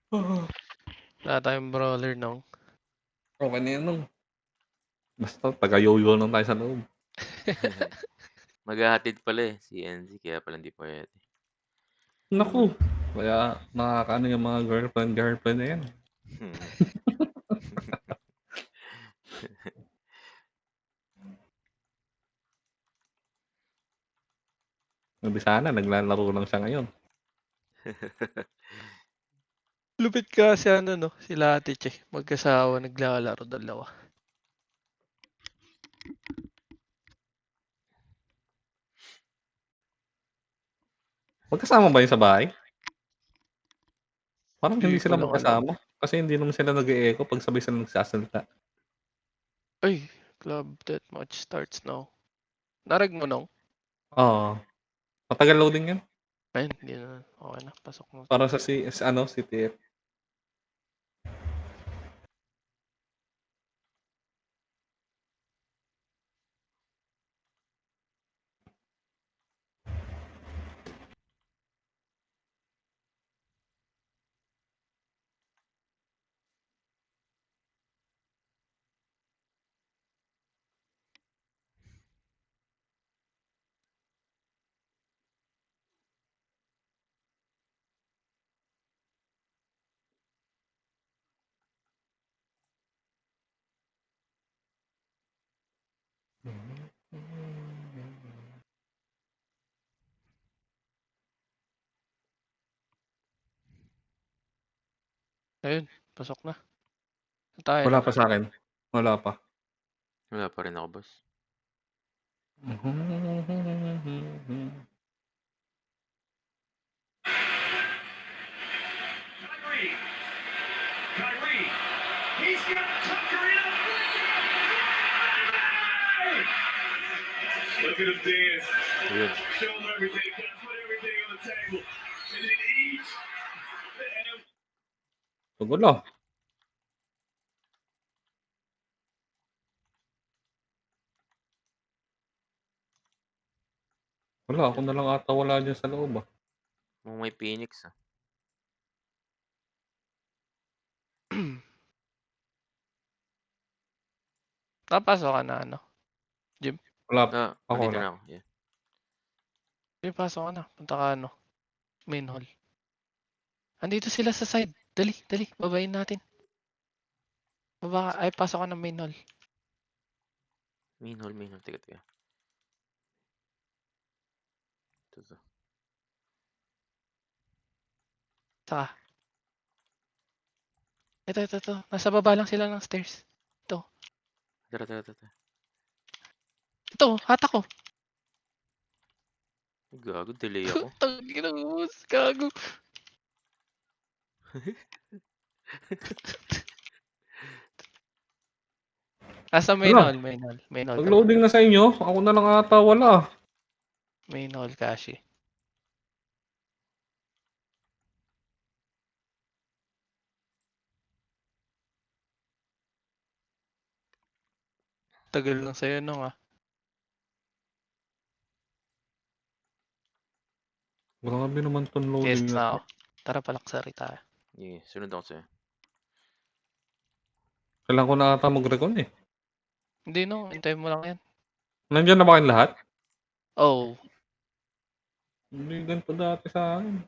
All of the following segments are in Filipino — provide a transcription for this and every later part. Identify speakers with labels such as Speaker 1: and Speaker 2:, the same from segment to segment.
Speaker 1: Wala tayong brawler nung.
Speaker 2: Okay na yan nung. Basta taga-yoyo lang tayo sa loob.
Speaker 3: Maghahatid pala si NZ kaya pala hindi pwede.
Speaker 2: Naku, kaya nakakaano yung mga girlfriend na yan. Hindi sana, naglalaro lang siya ngayon.
Speaker 1: Lupit kasi no, sila Ate Che. Magkasawa, naglalaro dalawa.
Speaker 2: Magkasama ba yun sa bahay? Parang hindi
Speaker 1: Hindi ko
Speaker 2: sila
Speaker 1: lang alam.
Speaker 2: magkasama. Kasi hindi naman sila nag-e-echo pag sabay sila nagsasalita.
Speaker 1: Ay, club deathmatch starts now. Narag mo nung?
Speaker 2: Oo. Matagal loading yan.
Speaker 1: Ayun, hindi na. Okay na, pasok mo.
Speaker 2: Para sa CTF.
Speaker 1: Ayun, pasok na. Tayo
Speaker 2: Wala
Speaker 1: no.
Speaker 2: pa sa akin. Wala pa.
Speaker 3: Wala pa rin ako, boss.
Speaker 4: Kyrie. He's got Tucker in a Look at him dance.
Speaker 3: Yun.
Speaker 4: Show him everything. Put everything on the table. And then each.
Speaker 2: Tugulo. Wala, ako na lang ata wala dyan sa loob ah.
Speaker 3: Mukhang may Phoenix ah.
Speaker 1: Napasok ka na ano? Jim?
Speaker 2: Wala, ako
Speaker 3: Nandito
Speaker 2: wala.
Speaker 3: na ako. Yeah.
Speaker 1: Jim, pasok ka na. Punta ka ano? Main hall. Andito sila sa side. Dali, dali. Babayin natin. Baba ka. Ay, pasok ka ng main hall.
Speaker 3: Main hall. Teka. Ito.
Speaker 1: Saka. Ito. Nasa baba lang sila ng stairs.
Speaker 3: Tara.
Speaker 1: Ito, hatak ko.
Speaker 3: Gago, delay ako.
Speaker 1: Tangina mo, gago. Nasa main
Speaker 2: Wala.
Speaker 1: hall. Main hall kami.
Speaker 2: Nag-loading na sa inyo. Ako na lang ata wala.
Speaker 1: Main hall, Kashi. Tagal lang sa'yo nung ah.
Speaker 2: Grabe naman tong
Speaker 1: Yes
Speaker 2: loading na
Speaker 1: na
Speaker 2: to.
Speaker 1: ako. Tara, palaksari tayo.
Speaker 3: Yeah, sunod ako sa'yo.
Speaker 2: Kailangan ko na ata mag-recon eh.
Speaker 1: Hindi no, hintayin mo lang yan.
Speaker 2: Nandiyan na ba kayong lahat?
Speaker 1: Oh,
Speaker 2: Hindi ganito dati sa akin.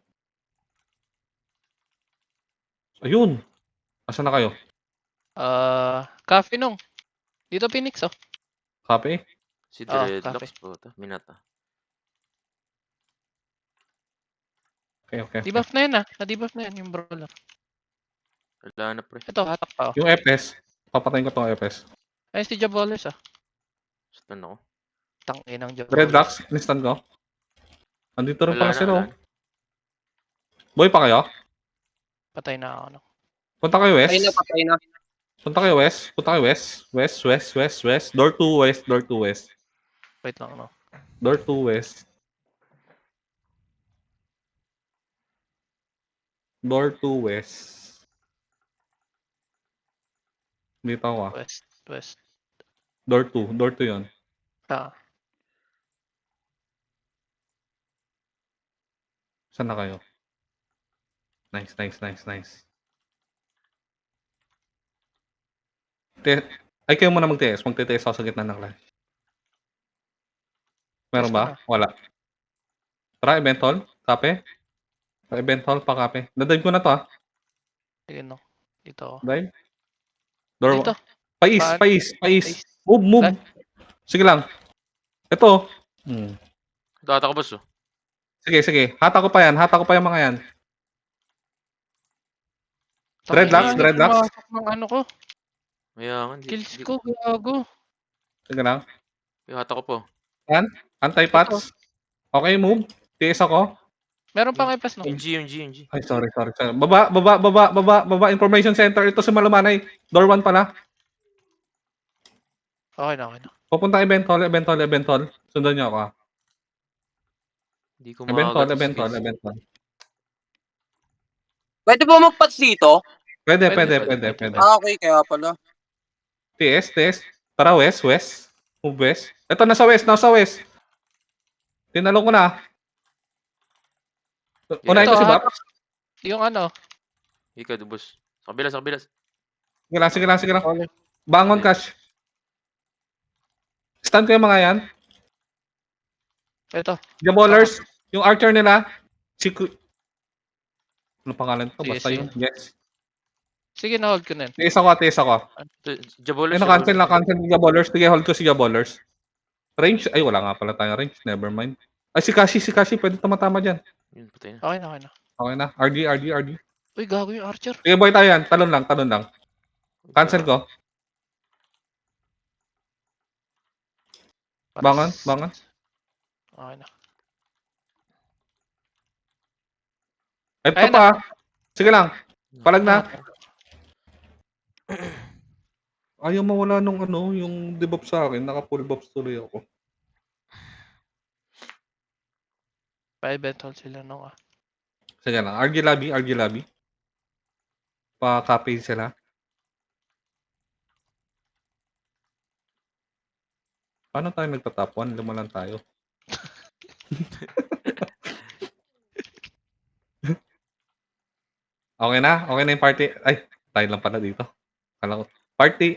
Speaker 2: Ayun. Asa na kayo?
Speaker 1: cafe nung. Dito Phoenix oh.
Speaker 2: Copy?
Speaker 3: Si
Speaker 1: Cafe.
Speaker 3: Dreadlocks po ito. Minata.
Speaker 2: Okay.
Speaker 1: Debuff na yan ah. Na-debuff na yan yung brawler.
Speaker 3: Wala na pre.
Speaker 1: Ito, hatak pa oh.
Speaker 2: Yung FS. Papatayin ko tong FS.
Speaker 1: Ayun si Jaballers ah.
Speaker 3: Stun ako.
Speaker 1: Tanginang Jaballers.
Speaker 2: Dreadlocks, instant ko. Andito rin pala
Speaker 3: Wala
Speaker 2: sila.
Speaker 3: na.
Speaker 2: Oh. Boy pa kayo?
Speaker 1: Patay na ako no.
Speaker 2: Punta kayo
Speaker 5: Patay na,
Speaker 2: west.
Speaker 5: patay na.
Speaker 2: Punta kayo west. West. Door to west.
Speaker 1: Wait lang no.
Speaker 2: Door to west. Door to west. Dito ako ah.
Speaker 1: West.
Speaker 2: Door to yun.
Speaker 1: Ah,
Speaker 2: Saan na kayo? Nice. Ay, kayo muna mag-TS. Magte-TS ako sa gitna ng clash. Meron
Speaker 1: TS ko
Speaker 2: ba?
Speaker 1: na.
Speaker 2: Wala. Tara, event hall. Kape. Sa event hall, pa-kape. Nadive ko na to,
Speaker 1: Sige, no. Dito ako.
Speaker 2: Dive. Door.
Speaker 1: Dito.
Speaker 2: Pais.
Speaker 1: Paan?
Speaker 2: Pais. Move. Sige lang. Ito.
Speaker 3: Tata ko, boss, oh.
Speaker 2: Sige. Hata ko pa yung mga yan. Dreadlocks.
Speaker 1: Pumasok ng ano ko.
Speaker 3: Kaya nga,
Speaker 1: Kills ko, gago.
Speaker 2: Sige lang.
Speaker 3: Hata ko po.
Speaker 2: Anti-pats. Okay, move. TS ako.
Speaker 1: Meron pang ipas, no?
Speaker 3: Yung G.
Speaker 2: Ay, sorry. Baba. Information center. Ito si Malumanay. Door 1 pala.
Speaker 1: Okay na.
Speaker 2: Pupunta event hall. Sundan niyo ako.
Speaker 3: Hindi ko
Speaker 2: Event
Speaker 3: makagat.
Speaker 2: hall.
Speaker 5: Pwede ba mag-pats dito?
Speaker 2: Pwede.
Speaker 5: Okay, kaya pala.
Speaker 2: TS. Tara, west. Move west. Ito, nasa west. Tinalo ko na. Unahin ko si Bap.
Speaker 1: Yung ano.
Speaker 3: Ikaw, boss. Sa kabila.
Speaker 2: Sige lang. Bangon, Cash. Stand ko yung mga yan.
Speaker 1: Ito.
Speaker 2: Jaballers. Yung archer nila. Ano pangalan to?
Speaker 1: Sige,
Speaker 2: Basta
Speaker 1: sige.
Speaker 2: yun. Yes.
Speaker 1: Sige, na-hold ko na yun.
Speaker 2: TS ako.
Speaker 3: Jabolos.
Speaker 2: Ayun, cancel yung Jaballers. Sige, hold ko si Jaballers. Range? Ay, wala nga pala tayong range. Never mind. Ay, si Kashi. Pwede tumatama dyan.
Speaker 3: Yun, patay na.
Speaker 1: Okay na.
Speaker 2: Okay na. RD.
Speaker 1: Uy, gago yung archer.
Speaker 2: Sige, boy tayo yan. Talon lang. Cancel ko. Bangon.
Speaker 1: Okay na.
Speaker 2: Ito
Speaker 1: Ayun
Speaker 2: pa. Sige lang. Palag na. Ayaw mawala nung yung debuff sa akin. Naka-full buff tuloy ako.
Speaker 1: Pa-event hall sila nung
Speaker 2: Sige lang. RG lobby. Pa-copy sila. Paano tayo nagtatap 1? Lima lang tayo. Okay na yung party. Ay, tayo lang pala dito. Kala ko. Party.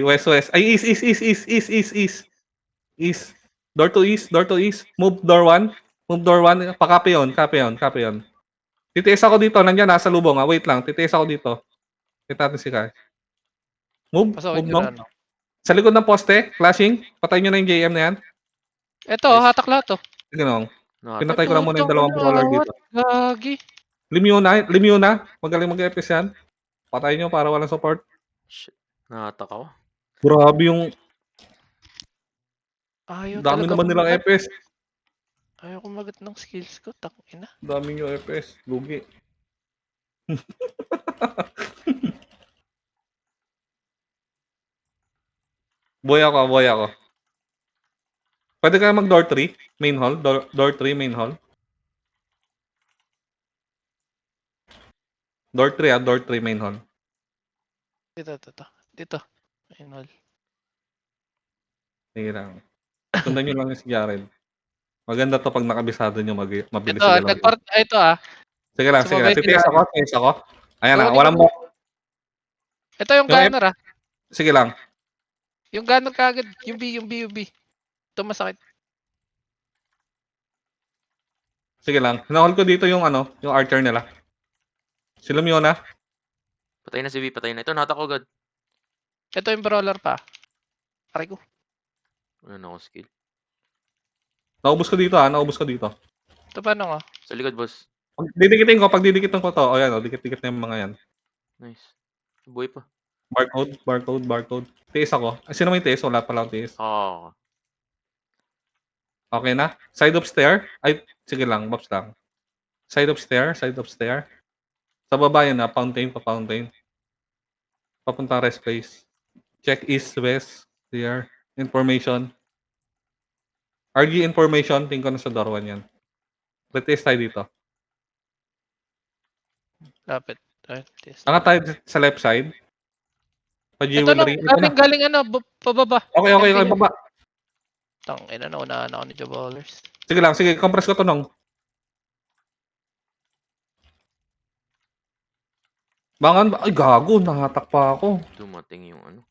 Speaker 2: West. Ay, east. Door to east. Move door 1. Pa-copy yun. TTS ako dito. Nandiyan, nasa lubong. Wait lang. TTS ako dito. Kita natin si Kai. Move
Speaker 1: Pasokin
Speaker 2: no.
Speaker 1: nyo na.
Speaker 2: Sa likod ng poste, flashing. Patayin nyo na yung JM na yan.
Speaker 1: Ito, hatak lahat to.
Speaker 2: Sige nung.
Speaker 3: Nakata.
Speaker 2: Pinatay ko na muna yung dalawang brawler dito.
Speaker 1: Gagi.
Speaker 2: Limuna. Magaling mag-EPS yan. Patayin nyo para walang support.
Speaker 3: Shit. Nakata ko.
Speaker 2: Grabe yung
Speaker 1: Ayaw
Speaker 2: dami
Speaker 1: talaga
Speaker 2: naman nilang
Speaker 1: kumagat.
Speaker 2: EPS.
Speaker 1: Ayaw kumagat ng skills ko. Tangina.
Speaker 2: Dami nyo EPS. Lugi. Boy ako. Pwede kayo mag door 3, main hall. Door 3, main hall. Door 3, main hall.
Speaker 1: Dito. Main hall.
Speaker 2: Sige lang. Sundan nyo lang yung si Jared. Maganda to pag nakabisado nyo, mabilis
Speaker 1: Ito,
Speaker 2: sila lang.
Speaker 1: ito
Speaker 2: Sige lang.
Speaker 1: Sumabay
Speaker 2: TTS ako. Ayan na,
Speaker 1: Sorry,
Speaker 2: walang mo.
Speaker 1: Ito yung gunner
Speaker 2: Sige lang.
Speaker 1: Yung gunner kagad. Yung B. Ito masakit.
Speaker 2: Sige lang. Hinahol ko dito yung yung archer nila. Si Lumiona.
Speaker 3: Patay na si V. Patay na. Ito, nakata ko agad.
Speaker 1: Ito yung brawler pa. Aray ko.
Speaker 3: Ano na ako skill.
Speaker 2: Naubos ko dito.
Speaker 1: Ito paano nga?
Speaker 3: Sa likod, boss.
Speaker 2: Pag didikitin ko to. O yan, dikit-dikit na yung mga yan.
Speaker 3: Nice. Buhay pa.
Speaker 2: Barcode. TS ako. Sino may TS? Wala pala akong TS.
Speaker 3: Oo.
Speaker 2: Okay na. Side of stair. Ay, sige lang. Bops lang. Side of stair. Sa baba yan na. Fountain. Papunta rest place. Check east, west. There. Information. RG information. Tingin ko na sa door 1 yan. Retest tayo dito.
Speaker 1: Lapit. Ay, test.
Speaker 2: Naka tayo sa left side.
Speaker 1: Ito na.
Speaker 2: Pa-jewelry. Ito na.
Speaker 1: Galing pababa.
Speaker 2: Okay. Baba.
Speaker 1: Tangina na. Unahan ako ni Jaballers.
Speaker 2: Sige lang. Compress ko to nung. Bangon. Ay, gago. Nahatak pa ako.
Speaker 3: Dumating yung ano.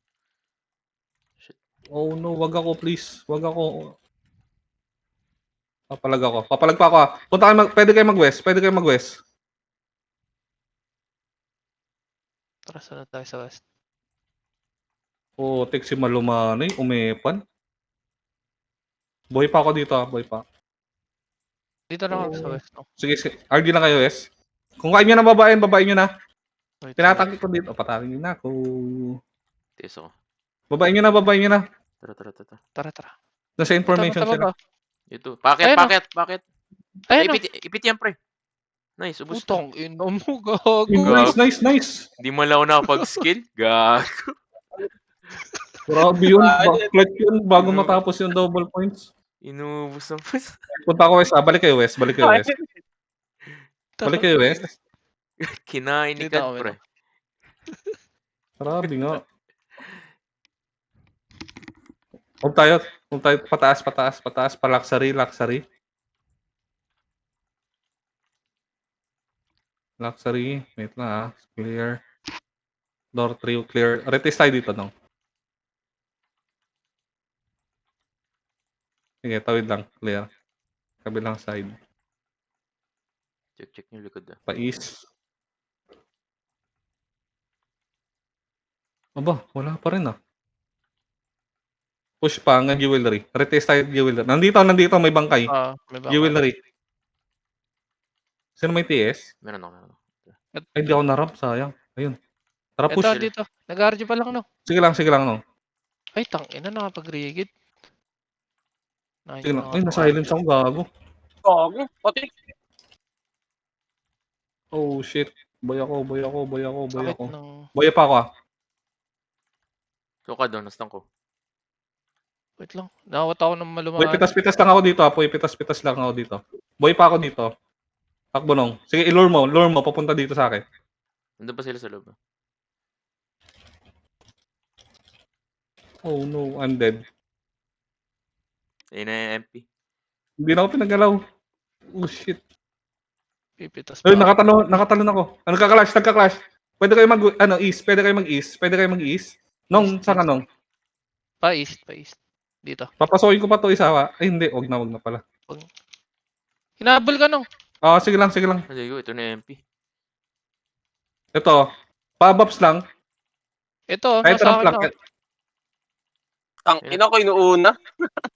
Speaker 2: Oh no, wag ako please. Wag ako. Papalag ako. Papalag pa ako ah. Punta kayo pwede kayo mag-west. Pwede kayo mag-west.
Speaker 1: Tara, sunod tayo sa west.
Speaker 2: Oh, tek si Malumanay. Umepan. Boy pa ako dito ah. Boy pa.
Speaker 1: Dito lang ako sa
Speaker 2: Oh.
Speaker 1: west. No?
Speaker 2: Sige, sige. RD lang kayo, west. Kung kaya nyo na babayin, babayin nyo na.
Speaker 1: Wait,
Speaker 2: Tinatangki ko dito. Patakin nyo na ako.
Speaker 3: Tiis ako.
Speaker 2: Babayin nyo na, babayin nyo na.
Speaker 3: Tara, tara, tara.
Speaker 1: Tara, tara.
Speaker 2: Nasa information
Speaker 1: Ito,
Speaker 2: sila.
Speaker 1: ba?
Speaker 3: Ito. Packet,
Speaker 1: Ayun,
Speaker 3: packet, packet. Ay,
Speaker 1: Ayun,
Speaker 3: ipit yan, pre. Nice, ubus na.
Speaker 1: putong ino mo, gago.
Speaker 2: Nice, nice, nice.
Speaker 3: Hindi mo lang ako nakapag-skill. Gago.
Speaker 2: Grabe yun. Clutch yun bago matapos yung double points.
Speaker 3: Inubos ng bus.
Speaker 2: Punta ako west. Balik kayo west. Balik kayo west. Balik kayo west.
Speaker 3: Kinain ni
Speaker 1: Dito
Speaker 3: Kad,
Speaker 1: kami,
Speaker 3: pre.
Speaker 2: Grabe nga. Huwag tayo. Huwag tayo. Pataas, pataas, pataas. Pa-luxury, luxury. Luxury. Wait lang ah. Clear. Door 3 clear. Retest tayo dito, no? Sige, tawid lang. Clear. Kabilang side.
Speaker 3: Check yung likod ah.
Speaker 2: Pa-east. Aba, wala pa rin ah. Push pa hanggang jewelry. Retest tayo jewelry. Nandito, may bangkay.
Speaker 1: May baka.
Speaker 2: Jewelry. Sino may TS?
Speaker 3: Meron ako, meron ako.
Speaker 2: Ay, hindi ako narap. Sayang. Ayun. Tara,
Speaker 1: Ito,
Speaker 2: push.
Speaker 1: dito. Nag-RG pa lang, no?
Speaker 2: Sige lang, no.
Speaker 1: Ay, tangina, nakapag-rigid.
Speaker 2: Sige lang. Ay, na-silence ako, gago.
Speaker 5: Gago. Pati.
Speaker 2: Oh, shit. Boy ako.
Speaker 1: Sakit ng...
Speaker 2: Boy pa ako ah.
Speaker 3: So, Kad, nastan ko.
Speaker 1: Wait lang. Nakawat ako ng
Speaker 2: Boy,
Speaker 1: malumangan.
Speaker 2: pitas-pitas lang ako dito ah. Boy, pitas-pitas lang ako dito. Boy pa ako dito. Takbo nung. Sige, lure mo. Papunta dito sa akin.
Speaker 3: Nandun pa sila sa loob.
Speaker 2: Oh no, I'm dead.
Speaker 3: Ayun na yung MP.
Speaker 2: Hindi na ako pinagalaw. Oh shit.
Speaker 1: Pipitas
Speaker 2: Ay,
Speaker 1: pa.
Speaker 2: nakatalon ako. Nagka-clash. Pwede kayo east. Pwede kayo mag-east. Nung,
Speaker 1: East,
Speaker 2: saan ka
Speaker 1: east.
Speaker 2: nung?
Speaker 1: Pa east. Dito.
Speaker 2: Papasokin ko pa to isa ha. Ay, hindi. Wag na pala.
Speaker 1: Hinabol ka, no?
Speaker 2: Ah, sige lang.
Speaker 3: Kasi ito na yung MP.
Speaker 2: Ito. Pa-buffs lang.
Speaker 1: Ito,
Speaker 2: Kahit
Speaker 1: nasa
Speaker 2: anong
Speaker 1: akin na.
Speaker 2: flank.
Speaker 5: Ang ina ko inuuna.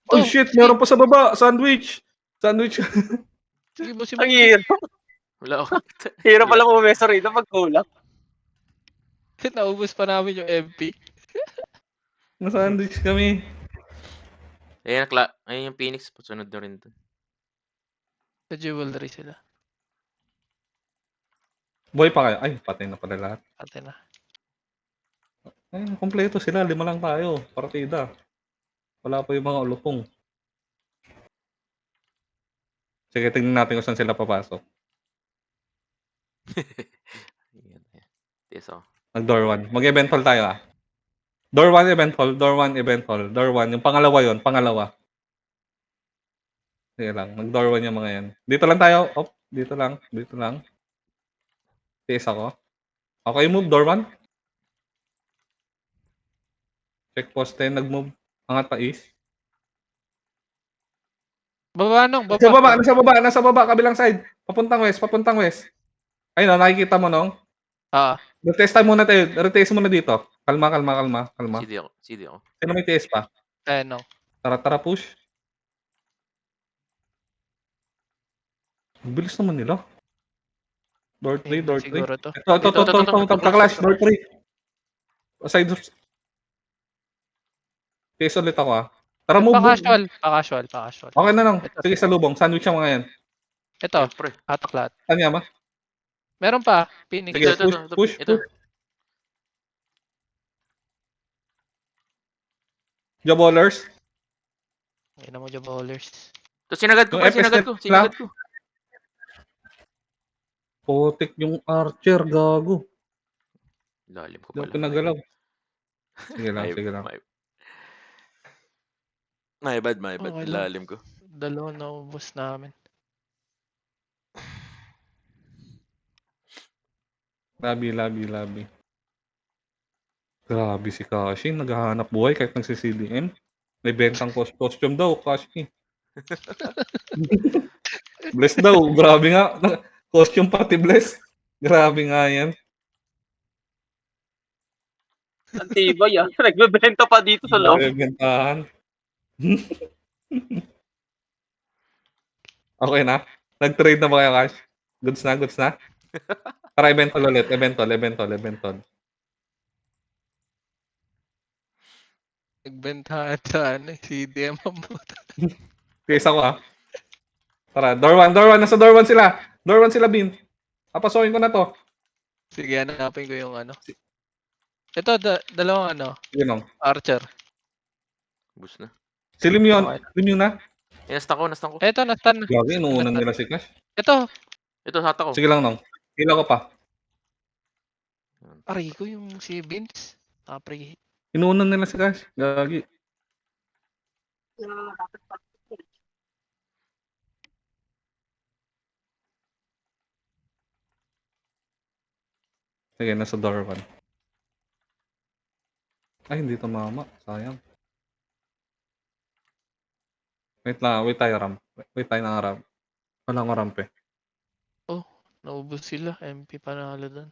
Speaker 2: Oh
Speaker 1: Ito.
Speaker 2: shit, meron pa sa baba. Sandwich.
Speaker 1: Sige mo,
Speaker 5: Ang hirap.
Speaker 3: Wala ako.
Speaker 5: Hirap pala pumeso rito pag kulang.
Speaker 1: Naubos pa namin yung MP.
Speaker 2: Na-sandwich kami.
Speaker 3: Ayun yung Phoenix. Sunod na rin dun.
Speaker 1: Sa jewelry sila.
Speaker 2: Boy pa kayo. Ay, patay na pala lahat.
Speaker 1: Ate na.
Speaker 2: Ay, kompleto sila. 5 lang tayo. Partida. Wala pa yung mga ulupong. Sige, tingnan natin kung saan sila papasok.
Speaker 3: Ayan. Tiis ako.
Speaker 2: Mag-door 1. Mag-event hall tayo ah. Door 1 event hall. Door 1. Yung pangalawa. Sige lang. Mag-door 1 yung mga yan. Dito lang tayo. Dito lang. Tiis ako. Okay, move. Door 1. Check post 10. Nag-move. Angat pa east.
Speaker 1: Baba, nung.
Speaker 2: Nasa baba. Kabilang side. Papuntang west. Ayun, nakikita mo nung. Retest tayo muna tayo. Retest muna dito. Kalma.
Speaker 3: CD ako.
Speaker 2: Sino may TS pa?
Speaker 1: Ayun, nung.
Speaker 2: Tara, push. Ang bilis naman nila. Door 3.
Speaker 1: Siguro to.
Speaker 2: Ito. Kaklash. Door 3. Side. TS ulit ako ah. Tara, move.
Speaker 1: Pa-casual.
Speaker 2: Okay na lang. Sige, sa lubong. Sandwich ang mga yan.
Speaker 1: Ito,
Speaker 3: Siyempre.
Speaker 1: atak lahat.
Speaker 2: Saan nga ba?
Speaker 1: Meron pa. Phoenix.
Speaker 2: Sige,
Speaker 3: Ito.
Speaker 2: push. Jaballers.
Speaker 1: Ayun na mo dyan, bowlers.
Speaker 3: Ito, sinagad ko.
Speaker 2: Potik yung archer, gago.
Speaker 3: Lalim ko
Speaker 2: Hindi ako
Speaker 3: pala.
Speaker 2: pinagalaw. Sige lang.
Speaker 3: My bad.
Speaker 1: Okay lang.
Speaker 3: Lalim ko.
Speaker 1: Dalawa na ubos namin.
Speaker 2: Labi. Grabe si Kashi. Naghahanap buhay kahit nagsi-CDM. May bentang costume daw, Kashi. Bless daw, grabe nga. Costume pati Bless. Grabe nga yan.
Speaker 5: Ang tibay ah. Nagbebenta pa dito sa loob.
Speaker 2: May bentahan. Okay na? Nag-trade na ba kayo, Kash? Goods na, goods na? Tara, eventol ulit. Eventol.
Speaker 1: Nagbentahan sa CDM ang puta.
Speaker 2: Case ako, ah. Tara, door 1. Nasa door 1 sila. Door 1 sila, Bin. Papasokin ko na to.
Speaker 1: Sige, hanapin ko yung ano. Ito, dalawang ano,
Speaker 2: Yun o.
Speaker 1: archer.
Speaker 3: Bus na.
Speaker 2: Si Lim yun.
Speaker 1: Okay.
Speaker 2: Lim yun na.
Speaker 3: Eh, nastan ko.
Speaker 1: Ito, nastan na.
Speaker 2: Lagi, inuunan nila si Cash.
Speaker 1: Ito,
Speaker 3: Ito, hata ko.
Speaker 2: Sige lang, Nong. Hila ko pa.
Speaker 1: aray ko yung si Vince. Apre.
Speaker 2: Inuunan nila si Cash. Gagi. Sige, nasa door 1. Ay, hindi tumama. Sayang. Wait lang, wait tayo ram. Wait tayo ng ram. Walang ramp eh.
Speaker 1: Naubos sila. MP panalo doon.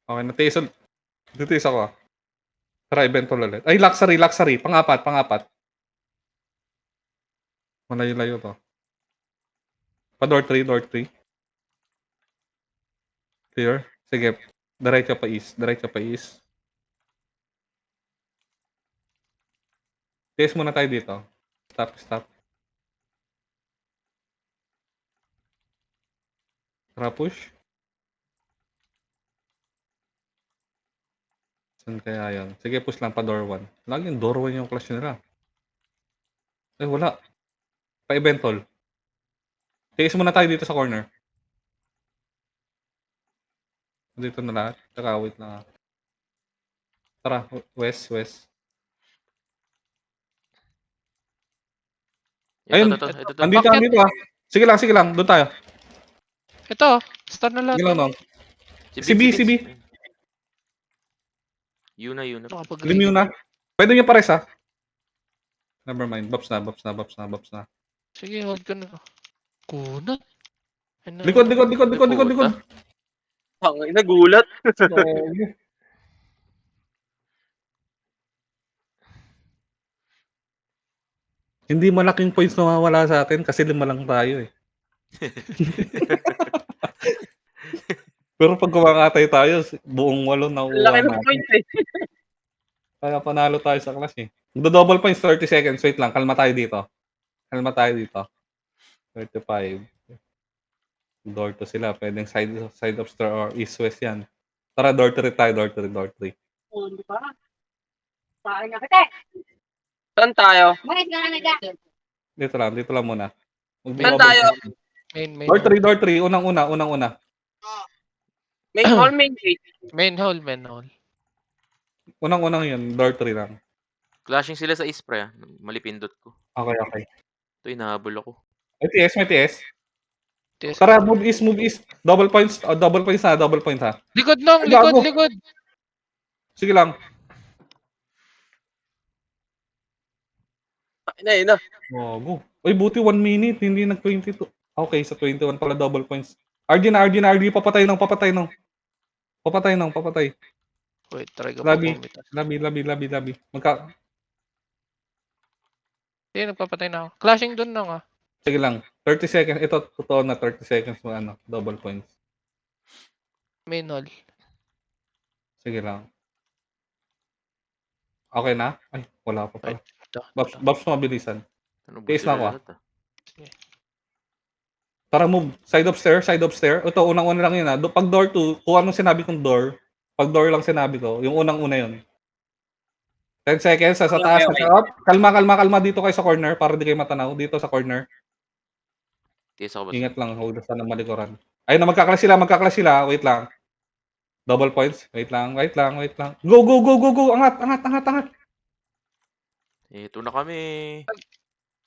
Speaker 2: Okay, natiis ako ah. Tara, eventol ulit. Ay, luxury. Pang-apat. Malayo-layo to. Pa door 3. Clear. Sige, diretso pa east. Test muna tayo dito. Stop. Tara, push. Saan kaya yun? Sige, push lang pa door 1. Laging door 1 yung clash nila. Ay, wala. Pa-eventol. Test muna tayo dito sa corner. Dito na lahat. Tsaka wait lang. Tara, west. Ayun.
Speaker 3: Ito.
Speaker 2: Andito ah. Sige lang. Doon tayo.
Speaker 1: Ito, start na lahat.
Speaker 2: Sige lang, Nong.
Speaker 3: Si
Speaker 2: B.
Speaker 3: Yun na.
Speaker 2: Lim yun na. Pwede nyo pares ah. Never mind. Bops na.
Speaker 1: Sige, hold ko na. Kunat.
Speaker 2: Likod.
Speaker 5: Nagulat.
Speaker 2: Hindi malaking points na mawawala sa atin kasi 5 lang tayo eh. Pero pag kumakatay tayo, buong 8 na
Speaker 5: Laki ng
Speaker 2: natin.
Speaker 5: point eh.
Speaker 2: Kaya panalo tayo sa class eh. Magdo-double points 30 seconds. Wait lang, kalma tayo dito. 35. Door 2 sila. Pwedeng side of star or east-west yan. Tara, door 3 tayo. Door 3.
Speaker 5: Saan tayo?
Speaker 2: Dito lang muna.
Speaker 5: Saan tayo?
Speaker 1: Main
Speaker 2: Door 3. Unang-una.
Speaker 5: Main gate.
Speaker 1: Main hall.
Speaker 2: Unang-unang yun. Door 3 lang.
Speaker 3: Clashing sila sa Ispre, ah. Malipindot ko.
Speaker 2: Okay.
Speaker 3: Ito, inahabol ako.
Speaker 2: May TS.
Speaker 1: Test.
Speaker 2: Tara, move east. Double points ha.
Speaker 1: Likod nong,
Speaker 2: Ay, gago.
Speaker 1: likod.
Speaker 2: Sige lang.
Speaker 5: Ayun na.
Speaker 2: Go. Uy, buti 1 minute. Hindi nag-22. Okay, sa 21 pala double points. RG na. Papatay nang.
Speaker 1: Wait, try ko
Speaker 2: Labi.
Speaker 1: pa pumitas.
Speaker 2: Labi.
Speaker 1: Sige, nagpapatay na ako. Clashing dun nong ah.
Speaker 2: Sige lang. 30 seconds. Ito, totoo na 30 seconds mo double points.
Speaker 1: Main hall.
Speaker 2: Sige lang. Okay na? Ay, wala pa pala.
Speaker 1: Ito.
Speaker 2: Babs mabilisan.
Speaker 3: Ano ba
Speaker 2: Case na
Speaker 3: sila
Speaker 2: ako, ah.
Speaker 3: lahat, ah?
Speaker 2: Tara, move. Side of stair. Ito, unang-una lang yun ha. Pag door 2, kung anong sinabi kong door, pag door lang sinabi ko, yung unang-una yun. 10 seconds, sa taas na
Speaker 5: Okay.
Speaker 2: Kalma dito kayo sa corner para di kayo matanaw. Dito sa corner.
Speaker 3: Case ako ba?
Speaker 2: Ingat lang, huwag sana malikuran. Ayun na, magkaklas sila. Wait lang. Double points. Wait lang. Go. Angat.
Speaker 3: Ito na kami.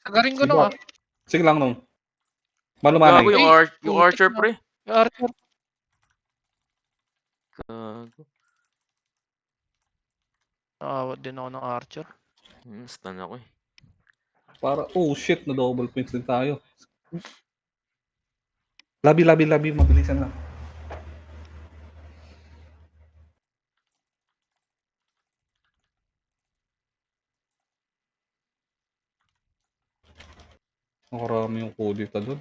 Speaker 1: Sagarin ko nong ah.
Speaker 2: Sige lang, nung. Malumanay.
Speaker 3: Gago yung archer, pre.
Speaker 1: Yung archer.
Speaker 3: Gago.
Speaker 1: Nakawat din ako ng Archer.
Speaker 3: Stun ako eh.
Speaker 2: Para, oh shit, na double points din tayo. Labi, mabilisan lang. Nakarami yung kudita doon.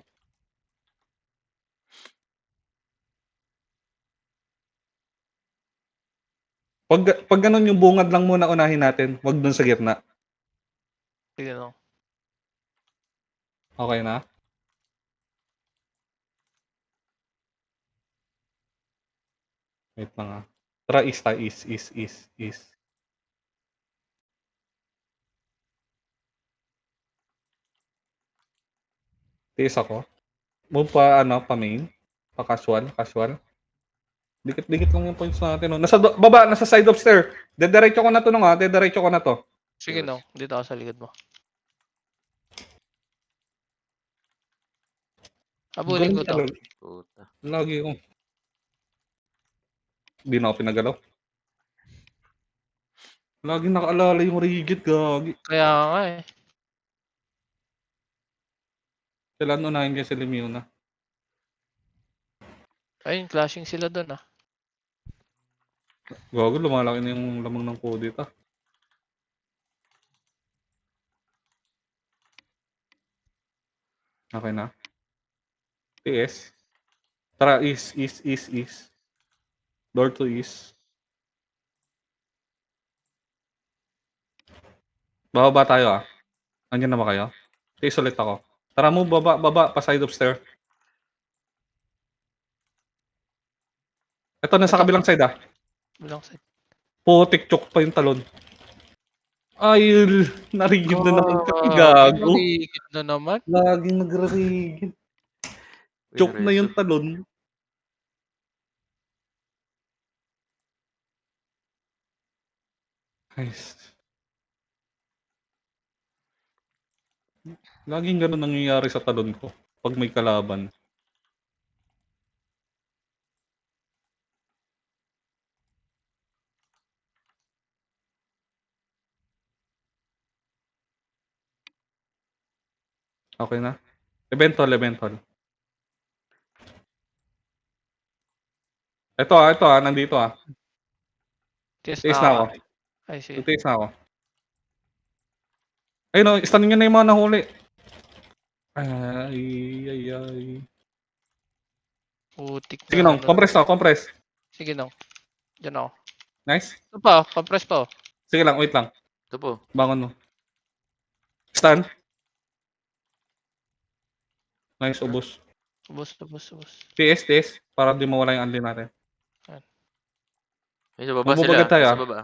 Speaker 2: Pag ganun yung bungad lang muna unahin natin, wag dun sa gitna.
Speaker 1: Sige no.
Speaker 2: Okay na? Wait lang ah. Tara, east tayo. East. Tiis ako. Move pa, pa main. Pa casual. Dikit-dikit lang yung points natin. No? Baba, nasa side of stair. Dediretso ko na to nung Dediretso ko na to.
Speaker 1: Sige
Speaker 3: Yes.
Speaker 1: no. Dito ako sa likod mo. Abulin ko to.
Speaker 2: Ganun talaga.
Speaker 3: Puta.
Speaker 2: Lagi ko. Hindi na ako pinagalaw. Lagi nakaalala yung rigid, gagi.
Speaker 1: Kaya nga eh.
Speaker 2: Kailan unahin kayo si Lemiona?
Speaker 1: Ayun, clashing sila doon ah.
Speaker 2: Gago, lumalaki na yung lamang ng kudita. Okay na. TS. Tara, east. Door to east. Bababa tayo ah. Nandiyan na ba kayo? TS ulit ako. Tara mo, baba, pa side of stair. Ito, nasa
Speaker 1: Ito.
Speaker 2: kabilang side ah.
Speaker 1: Bilang side.
Speaker 2: Putik chok pa yung talon. Ay, narigid na naman kasi gago.
Speaker 1: Narigid na naman.
Speaker 2: Laging nagrarigid. Chok na yung talon. Nice. Laging ganun nangyayari sa talon ko pag may kalaban. Okay na? Eventual. Ito nandito ah.
Speaker 1: Test
Speaker 2: Tiis na ako.
Speaker 1: Ay, sige.
Speaker 2: Tiis na ako. Ay no, stun nyo na yung mga nahuli. Ay.
Speaker 1: Putik
Speaker 2: Sige
Speaker 1: na.
Speaker 2: nong, compress.
Speaker 1: Sige nong. Diyan ako.
Speaker 2: Nice.
Speaker 1: Ito pa, compress pa oh.
Speaker 2: Sige lang, wait lang.
Speaker 3: Ito po.
Speaker 2: Bangon mo. Stun. Nice, ubos.
Speaker 1: Ubus.
Speaker 2: TS. Para di mawala yung unli natin.
Speaker 3: Ay, sa baba sila.
Speaker 2: Mabubagat tayo,
Speaker 3: Sa
Speaker 2: ah.
Speaker 3: baba.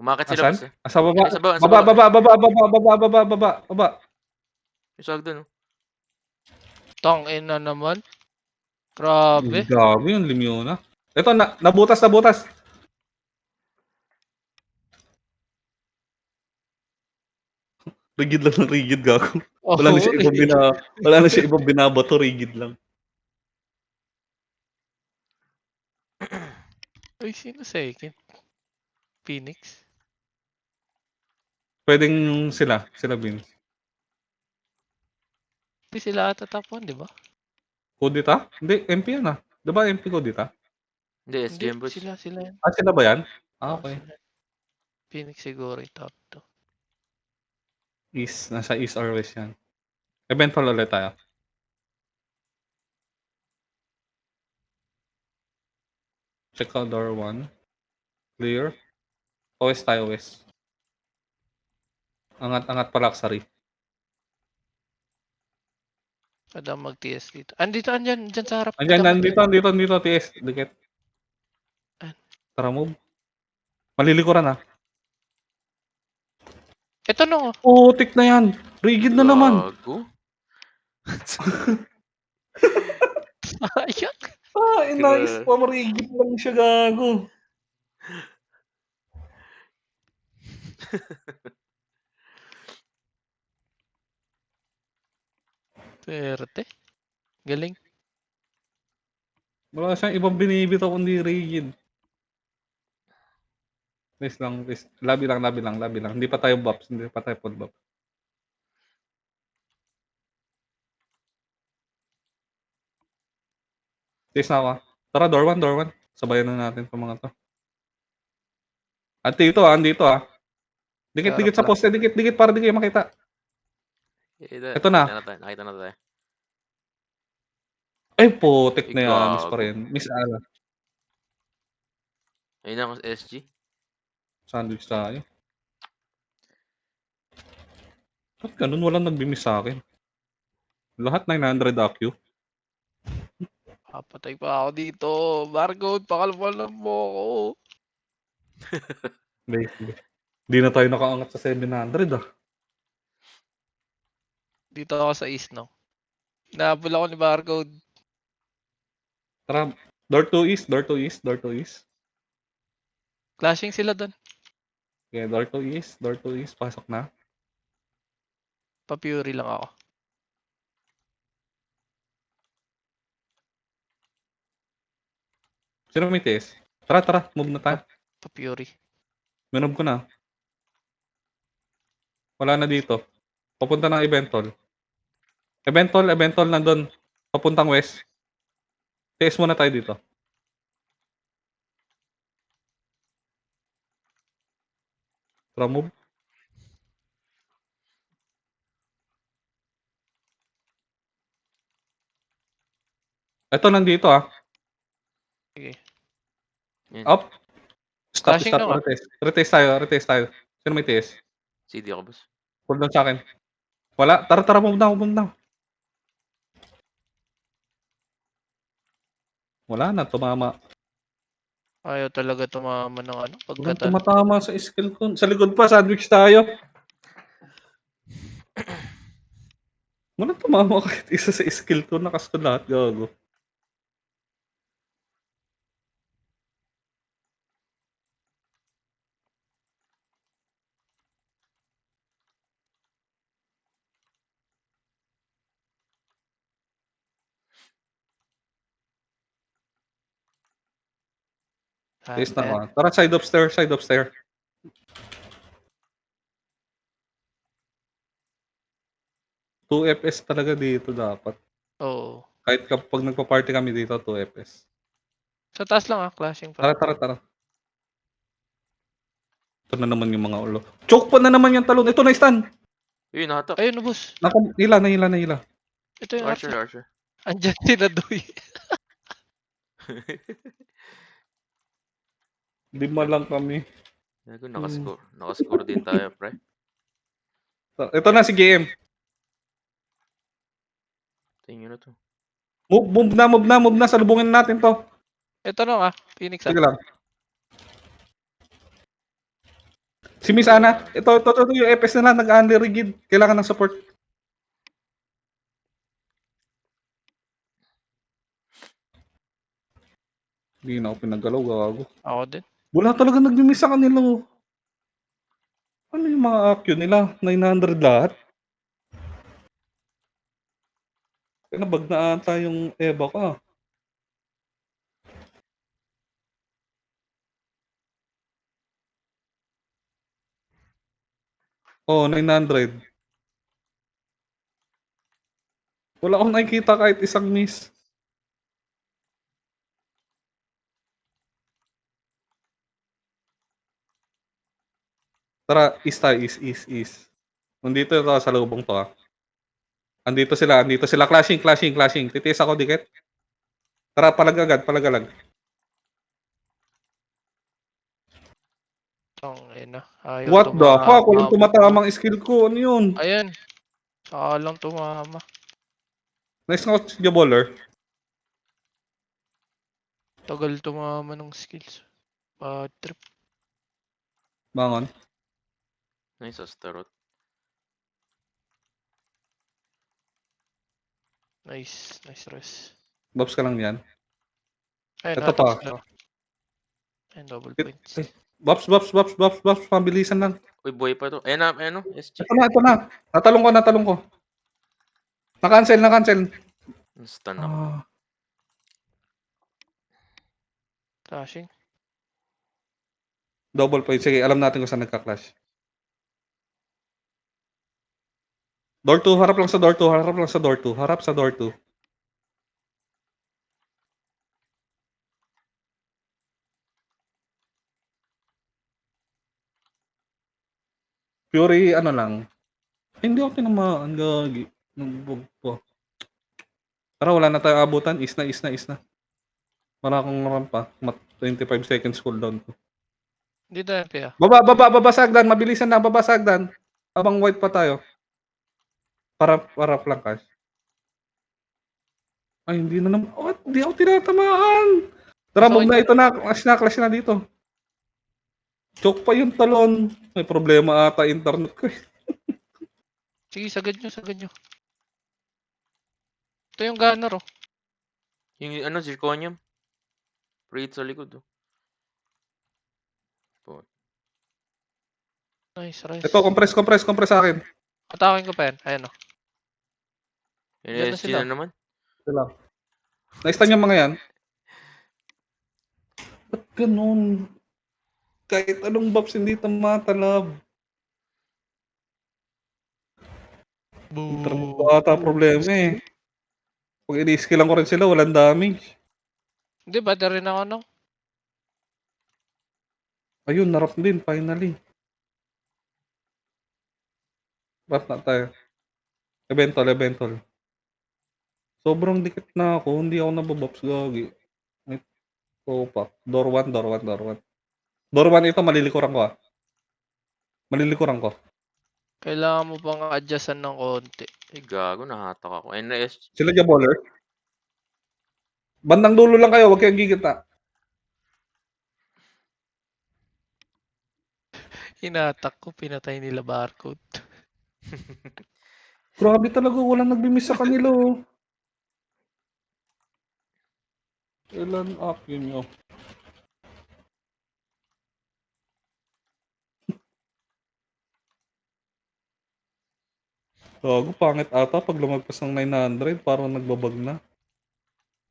Speaker 3: Umakit sila
Speaker 2: Asan?
Speaker 3: boss eh.
Speaker 2: Asa baba?
Speaker 3: Sa baba.
Speaker 2: Baba.
Speaker 3: Yung swag dun.
Speaker 1: Tong ina naman. Grabe.
Speaker 2: Gabi yung Lemiona. Ito, nabutas. Rigid lang ng rigid, gago.
Speaker 1: Oh,
Speaker 2: Wala na siya ibang binabato, rigid lang.
Speaker 1: Uy, sino second? Phoenix?
Speaker 2: Pwedeng sila Vince.
Speaker 1: Hindi sila ata top 1, di ba?
Speaker 2: Kudita? Hindi, MP yan ah. Diba MP Kudita?
Speaker 3: Hindi,
Speaker 1: Hindi,
Speaker 3: SGM boss.
Speaker 1: sila yan.
Speaker 2: Ah, sila ba yan?
Speaker 1: Oo,
Speaker 2: Okay.
Speaker 1: sila. Phoenix siguro yung top 2.
Speaker 2: East, nasa East or West yan. Eventual ulit tayo. Check out door 1. Clear. West tayo, West. Angat pa luxury.
Speaker 1: Kada mag-TS dito. Andyan sa harap.
Speaker 2: Nandito, TS. Dikit.
Speaker 1: Ah.
Speaker 2: Tara, move. Malilikuran ah.
Speaker 1: Ito no.
Speaker 2: Putik na yan. Rigid na naman.
Speaker 3: Gago.
Speaker 1: Ayak.
Speaker 2: Nice. Pamarigid lang siya, gago.
Speaker 1: Swerte. Galing.
Speaker 2: Wala siyang ibang binibitaw kundi rigid. Please lang, please. Lobby lang. Hindi pa tayo buffs. Hindi pa tayo full buff. Please na ako. Tara, door 1. Sabayan na natin itong mga to. Andito. Dikit-dikit sa
Speaker 1: Harap lang.
Speaker 2: poste. Dikit para di kayo makita. Ito na.
Speaker 3: Nakita na tayo.
Speaker 2: Ay, putik na yan. Miss pa
Speaker 3: Gago.
Speaker 2: rin. Miss Ala.
Speaker 3: Ayun na ako sa SG.
Speaker 2: Sandwich tayo. Ba't ganun? Walang nag-miss sa akin. Lahat 900 AQ.
Speaker 1: Papatay pa ako dito. Barcode, pakalmalan mo ako.
Speaker 2: Hindi na tayo nakaangat sa 700 ah.
Speaker 1: Dito ako sa east, no? Nahabol ako ni Barcode.
Speaker 2: Tara, door to east.
Speaker 1: Clashing sila doon.
Speaker 2: Okay, door to east. Pasok na.
Speaker 1: Pa-Fury lang ako.
Speaker 2: Sino may TS? Tara, move na tayo.
Speaker 1: Pa-Fury.
Speaker 2: Minob ko na. Wala na dito. Papunta ng Eventol. Eventol nandun. Papuntang west. TS muna tayo dito. Tara, move. Ito nandito ah.
Speaker 1: Sige.
Speaker 3: Yan.
Speaker 2: Up. Stop.
Speaker 1: Flashing lang, ah.
Speaker 2: Retest tayo. Sino may TS?
Speaker 3: CD ako, boss.
Speaker 2: Hold down sa akin. Wala. Tara, move na. Wala na, tumama.
Speaker 1: Ayaw talaga tumama ng ano.
Speaker 2: Walang
Speaker 1: Pagkatan.
Speaker 2: tumatama sa skill ko. Sa likod pa, sandwich tayo. Walang tumama kahit isa sa skill ko. Nakas ko lahat, gago. Taste na ko. Tara, side of stair. 2 FPS talaga dito dapat.
Speaker 1: Oo.
Speaker 2: Kahit kapag nagpa-party kami dito, 2 FPS.
Speaker 1: Sa taas lang, clashing pa.
Speaker 2: Tara. Ito na naman yung mga ulo. Choke pa na naman yung talon. Ito na stun.
Speaker 3: Uy, nahatak.
Speaker 1: Ayun na, boss.
Speaker 2: Hila.
Speaker 1: Ito yung
Speaker 3: Archer.
Speaker 1: Andyan si Nadoy.
Speaker 2: Lima lang kami.
Speaker 3: Gago, nakascore din tayo, pre.
Speaker 2: Ito na si GM.
Speaker 3: Tingin na to.
Speaker 2: Move na. Salubungin natin to.
Speaker 1: Ito na, Phoenix,
Speaker 2: Sige lang. Si Miss Ana. Ito yung FPS nila. Nag-under-rigid. Kailangan ng support. Hindi na ako pinagalaw, gago.
Speaker 1: Ako din.
Speaker 2: Wala talaga nag-miss sa kanila. Oh. Ano yung mga AQ nila? 900 lahat? Nabag na ata yung Eva ka. Oh, 900. Wala akong nakikita kahit isang miss. Tara, east tayo. East. Nandito ito sa lubong to ah. Andito sila. Clashing. Titiis ako dikit. Tara, palagalag.
Speaker 1: Tangina. Ayaw
Speaker 2: What the
Speaker 1: tumama.
Speaker 2: fuck? Walang tumatamang skill ko. Ano yun?
Speaker 1: Ayan. Saka lang tumama.
Speaker 2: Nice nga si Jaboller.
Speaker 1: Tagal tumama ng skills. Bad trip.
Speaker 2: Bangon.
Speaker 3: Nice, Astaroth.
Speaker 1: Nice rest.
Speaker 2: Bobs ka lang yan.
Speaker 1: Ayun,
Speaker 2: Ito pa.
Speaker 1: Ayun, double points.
Speaker 2: Bobs. Pabilisan lang.
Speaker 3: Uy, boy pa to. Ayan na, SG.
Speaker 2: Ito na. Natalong ko. Na-cancel.
Speaker 3: Stun ako.
Speaker 1: Clashing.
Speaker 2: Double point. Sige, alam natin kung saan nagka-clash. Door 2, harap lang sa door 2, harap lang sa door 2, harap sa door 2. Fury, ano lang. Ay, hindi ako tinamaan, gagi. Nagbog po. Tara, wala na tayong abutan. Is na. Wala akong rampa. 25 seconds cooldown ko.
Speaker 1: Dito MP ah.
Speaker 2: Baba sagdan. Mabilisan na, baba sagdan. Habang white pa tayo. Para lang, Cash. Ay, hindi na naman. Oh, hindi ako tinatamaan. Tara,
Speaker 1: Gusto
Speaker 2: move
Speaker 1: ko
Speaker 2: na. Ito na. Clash na dito. Choke pa yung talon. May problema ata internet ko.
Speaker 1: Sige, sagad nyo. Ito yung gunner oh.
Speaker 3: Yung ano, zirconium. Pre-hit sa likod, oh.
Speaker 1: Nice, Rice.
Speaker 2: Ito, compress sa akin.
Speaker 1: Atakin ko pa yan. Ayan oh.
Speaker 3: Yung
Speaker 1: Diyan na
Speaker 3: SG
Speaker 1: sila.
Speaker 3: na naman.
Speaker 2: Ito lang. Na-stun yung mga yan. Ba't ganun? Kahit anong buffs hindi tumatalab. Internet ko ata problema eh. Pag ini-skillan ko rin sila, walang damage.
Speaker 1: Hindi, bata rin ako no.
Speaker 2: Ayun, narap din, finally. Ba't na tayo? Eventual. Sobrang dikit na ako, hindi ako nababops, gagi. Ito pa. Door 1. Door 1 ito, malilikuran ko ah.
Speaker 1: Kailangan mo pang adjustan ng konti.
Speaker 3: Eh, gago, nahatak ako. NS.
Speaker 2: Sila Jaballer. Bandang dulo lang kayo, huwag kayong gigita.
Speaker 1: Hinatak ko, pinatay nila barcode.
Speaker 2: Grabe talaga, walang nagbimiss sa kanila oh. Ilan up yun nyo? Gago, pangit ata pag lumagpas ng 900, parang nagbabag na.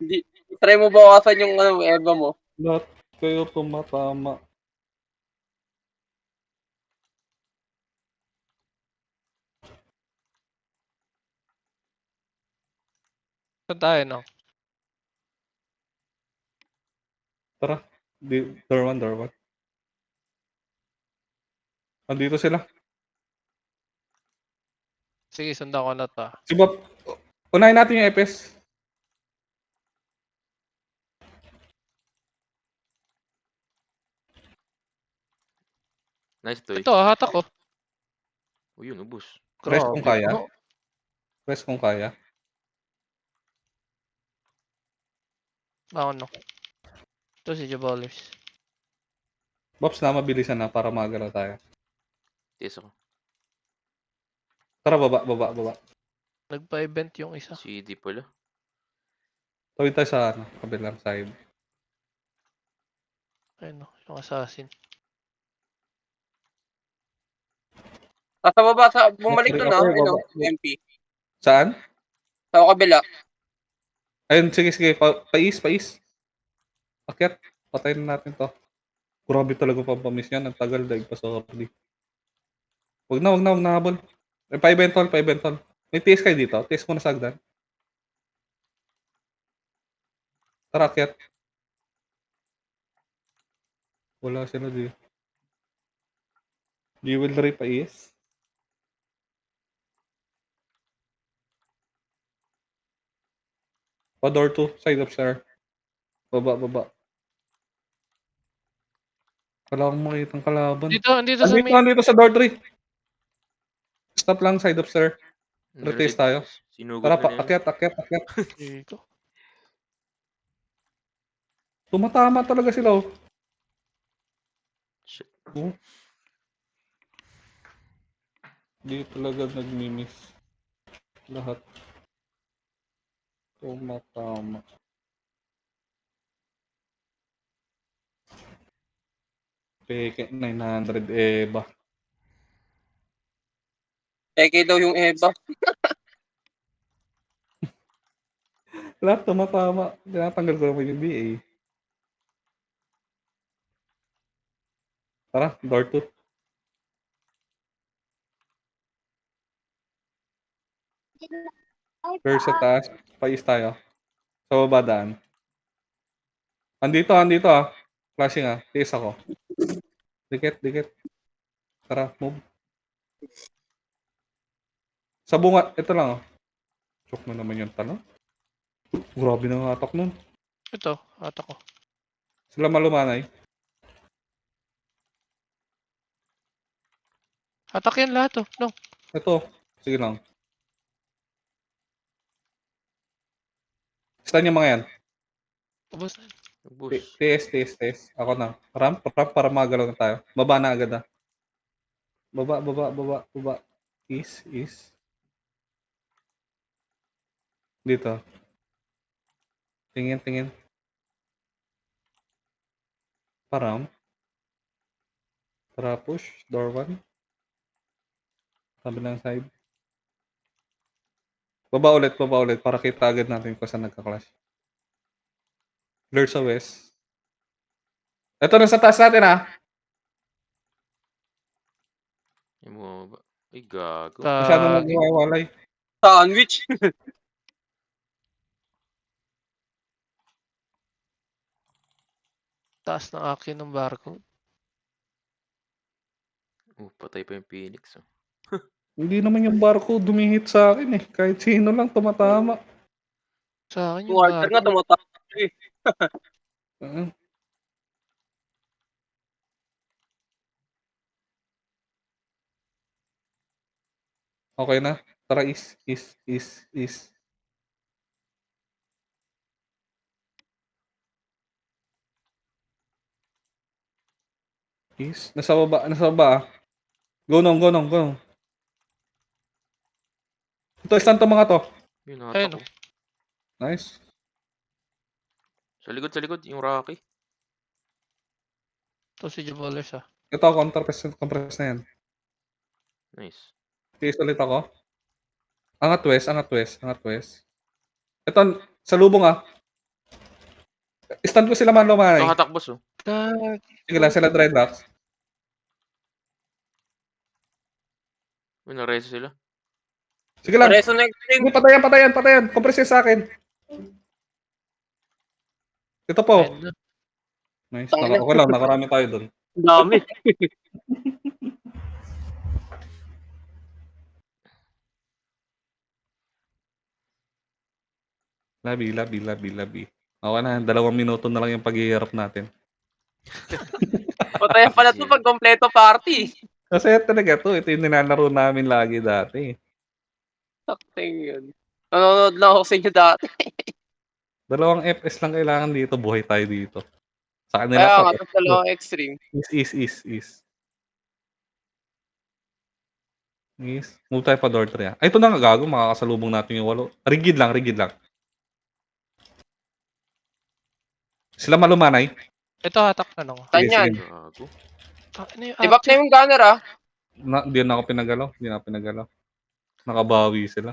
Speaker 5: Hindi. Try mo bawasan yung ano, Eva mo.
Speaker 2: Lahat kayo tumatama.
Speaker 1: Saan tayo no?
Speaker 2: Tara, door 1. Andito sila.
Speaker 1: Sige, sundan ko na to.
Speaker 2: Si Bob, unahin natin yung EPS.
Speaker 3: Nice, Toy.
Speaker 1: Ito, hatak ko.
Speaker 3: Oh, yun, ubus.
Speaker 2: Rest kung
Speaker 1: Grabe.
Speaker 2: kaya.
Speaker 1: Oh,
Speaker 2: Rest kung kaya.
Speaker 1: ako no. Ito si Jaballers.
Speaker 2: Bobs na, mabilisan na para magalaw tayo.
Speaker 3: Tiis ako.
Speaker 2: Tara, baba.
Speaker 1: Nagpa-event yung isa.
Speaker 3: CD pala.
Speaker 2: Tawid tayo sa kabilang side.
Speaker 1: Ayun no, yung assassin.
Speaker 5: Sa baba, bumalik
Speaker 2: Sorry,
Speaker 5: to na,
Speaker 2: upper,
Speaker 5: ano,
Speaker 2: baba.
Speaker 5: MP.
Speaker 2: Saan?
Speaker 5: Sa kabila.
Speaker 2: Ayun, sige. Pais. Akyat. Patayin na natin to. Grabe talaga pampamis yan. Ang tagal, daig pa sorry. Wag na habol. Pa-eventual. May TS kayo dito. TS mo na sagdan. Tara, akyat. Wala sila dito. Jewelry pais. Pa door 2. Side of stair. Baba. Wala akong makita ng kalaban.
Speaker 1: Andito sa main.
Speaker 2: Andito sa door 3. Stop lang, side of stair. Rotate tayo.
Speaker 3: Sinugod
Speaker 2: Tara,
Speaker 3: na yun.
Speaker 2: akyat.
Speaker 1: Dito.
Speaker 2: Tumatama talaga sila oh.
Speaker 3: Shit.
Speaker 2: Oh. Di talaga nagmi-miss. Lahat. Tumatama. Peke, 900 Eva.
Speaker 5: Eke daw yung Eva.
Speaker 2: Lahat tumatama. Tinatanggal ko naman yung BA. Tara, door 2. Clear sa taas. Pais tayo. Sa baba daan. Andito ah. Flashing ah. Tiis ako. Dikit. Tara, move. Sa bunga, ito lang oh. Chok na naman yung tanong. Grabe na ang atak nun.
Speaker 1: Ito, ata ko.
Speaker 2: Sila malumanay.
Speaker 1: Atak yan lahat oh. No.
Speaker 2: Ito. Sige lang. Saan yung mga yan?
Speaker 1: Ubus na.
Speaker 3: Nag-boost.
Speaker 2: TS. Ako na. Ramp para magalaw na tayo. Baba na agad ah. Baba. Is. Dito. Tingin. Param. Para push. Door 1. Sabi ng side. Baba ulit para kita agad natin kung saan nagka-clash. Clear sa west. Ito na sa taas natin ah.
Speaker 3: Yung bumaba. Ay, gago.
Speaker 2: Masyadong
Speaker 1: Gagi.
Speaker 2: nagwawalay.
Speaker 5: Sandwich.
Speaker 1: Taas ng akin ng barcode.
Speaker 3: Patay pa yung Phoenix. Oh.
Speaker 2: Hindi naman yung barcode dumihit sa akin eh. Kahit sino lang tumatama.
Speaker 1: Sa akin
Speaker 5: Yung
Speaker 1: yung
Speaker 5: order nga
Speaker 1: barcode.
Speaker 5: tumatawag eh.
Speaker 2: Uh, Okay na. Tara, is. Is. Nasa baba ah. Go nong. Ito, stand to mga to.
Speaker 3: Yun,
Speaker 1: Ayun,
Speaker 3: natak ko.
Speaker 2: Nice.
Speaker 3: Sa likod. Yung Rocky.
Speaker 1: Ito si Jabolers ah.
Speaker 2: Ito, compress na yan.
Speaker 3: Nice.
Speaker 2: Tiis ulit ako. Angat west. Ito, sa lubong ah. Stand ko sila man
Speaker 3: Ito,
Speaker 2: lumanay.
Speaker 3: hatak boss. Oh.
Speaker 1: Gagi.
Speaker 2: Sige lang, sila dreadlocks.
Speaker 3: Uy, nareso sila.
Speaker 2: Sige lang.
Speaker 5: Pareso na extreme.
Speaker 2: Sige, patayan. Compress yan sa akin. Ito po.
Speaker 1: Ayun na.
Speaker 2: Nice.
Speaker 5: Tangina.
Speaker 2: Okay lang, nakarami tayo dun.
Speaker 5: Ang dami.
Speaker 2: Labi. Okay na, 2 minuto na lang yung paghihirap natin.
Speaker 5: Patayan pala to pag kompleto party.
Speaker 2: Kasi talaga ito yung nilalaro namin lagi dati.
Speaker 5: Sakting yun. Nanonood lang ako sa inyo dati.
Speaker 2: 2 FPS lang kailangan dito, buhay tayo dito. Sa kanila
Speaker 5: Kaya
Speaker 2: to.
Speaker 5: nga, tapos dalawang extreme.
Speaker 2: Is. Move tayo pa door 3 ah. Ay, ito na nga gago, makakasalubong natin yung 8. Rigid lang. Sila malumanay.
Speaker 1: Ito atak na nung.
Speaker 2: Sige,
Speaker 5: Tanyan.
Speaker 2: sige.
Speaker 3: Gago.
Speaker 1: Ano yung
Speaker 5: Tibak na
Speaker 1: archer?
Speaker 5: yung gunner ah.
Speaker 2: Hindi na ako pinagalaw. Nakabawi sila.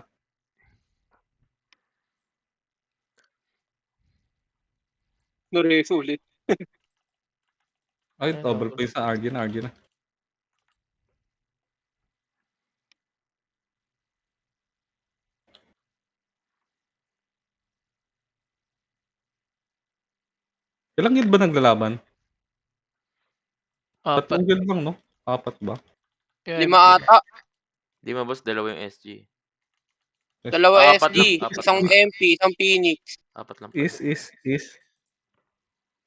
Speaker 5: Nureso ulit.
Speaker 2: Ay,
Speaker 1: Ayun,
Speaker 2: double
Speaker 1: double.
Speaker 2: play sa RG na. Ilang guild ba naglalaban?
Speaker 1: Apat.
Speaker 2: 3 guild lang, no? 4 ba?
Speaker 1: Yung
Speaker 5: 5
Speaker 1: MP.
Speaker 5: ata.
Speaker 3: Di ba boss, 2 yung SG.
Speaker 5: Dalawa
Speaker 3: Apat lang,
Speaker 5: SD.
Speaker 3: apat
Speaker 5: Isang
Speaker 3: lang.
Speaker 5: MP. Isang Phoenix.
Speaker 3: 4 lang pala.
Speaker 2: Is.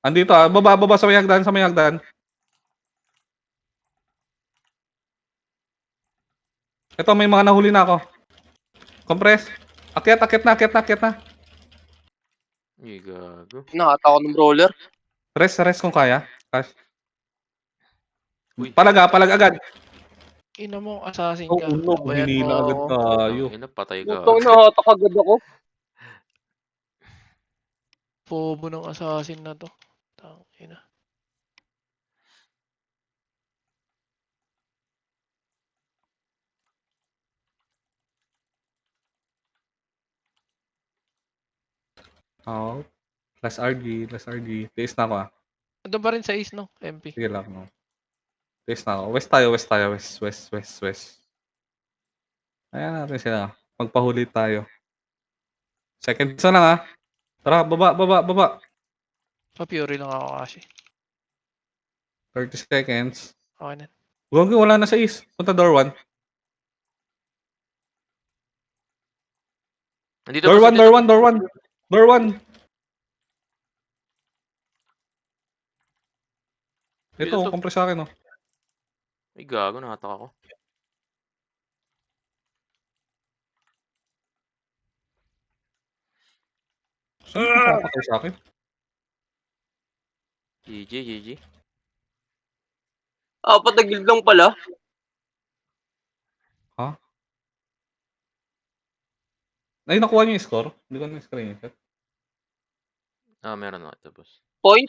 Speaker 2: Andito ah, baba sa may hagdan. Ito, may mga nahuli na ako. Compress. Akyat na.
Speaker 3: Ay, gago.
Speaker 5: Nakata ko ng roller.
Speaker 2: Rest kung kaya. Cash.
Speaker 3: Uy.
Speaker 2: Palag agad.
Speaker 1: Ina mo, assassin
Speaker 2: Oh,
Speaker 1: ka.
Speaker 2: no,
Speaker 1: Labayan
Speaker 2: hinila
Speaker 1: mo
Speaker 2: agad
Speaker 1: ako.
Speaker 2: tayo.
Speaker 3: Ina, patay
Speaker 5: Putong
Speaker 3: gago.
Speaker 5: nahatak agad ako.
Speaker 1: Pobo ng assassin na to. Tangina.
Speaker 2: Oh. Last RG. Tiis na ako ah.
Speaker 1: Ando ba rin sa ace no? MP.
Speaker 2: Sige lang, no. West na ako. West tayo, west tayo. West. Ayan natin sila. Magpahuli tayo. Seconds na lang, ha. Tara, baba.
Speaker 1: Pa-Fury lang ako kasi.
Speaker 2: 30 seconds.
Speaker 1: Okay na.
Speaker 2: Gogi, wala na sa east. Punta door 1.
Speaker 3: Nandito
Speaker 2: Door
Speaker 3: boss,
Speaker 2: 1,
Speaker 3: nandito.
Speaker 2: door 1.
Speaker 3: Dito
Speaker 2: Ito,
Speaker 3: to.
Speaker 2: kompres sa akin, oh.
Speaker 3: Ay, gago, nakataka ko.
Speaker 2: Saan papatay sa akin?
Speaker 3: GG.
Speaker 5: Apat na guild lang pala.
Speaker 2: Ay, nakuha niyo yung score? Hindi ko na-screenshot.
Speaker 3: Meron na ito, boss.
Speaker 5: Point.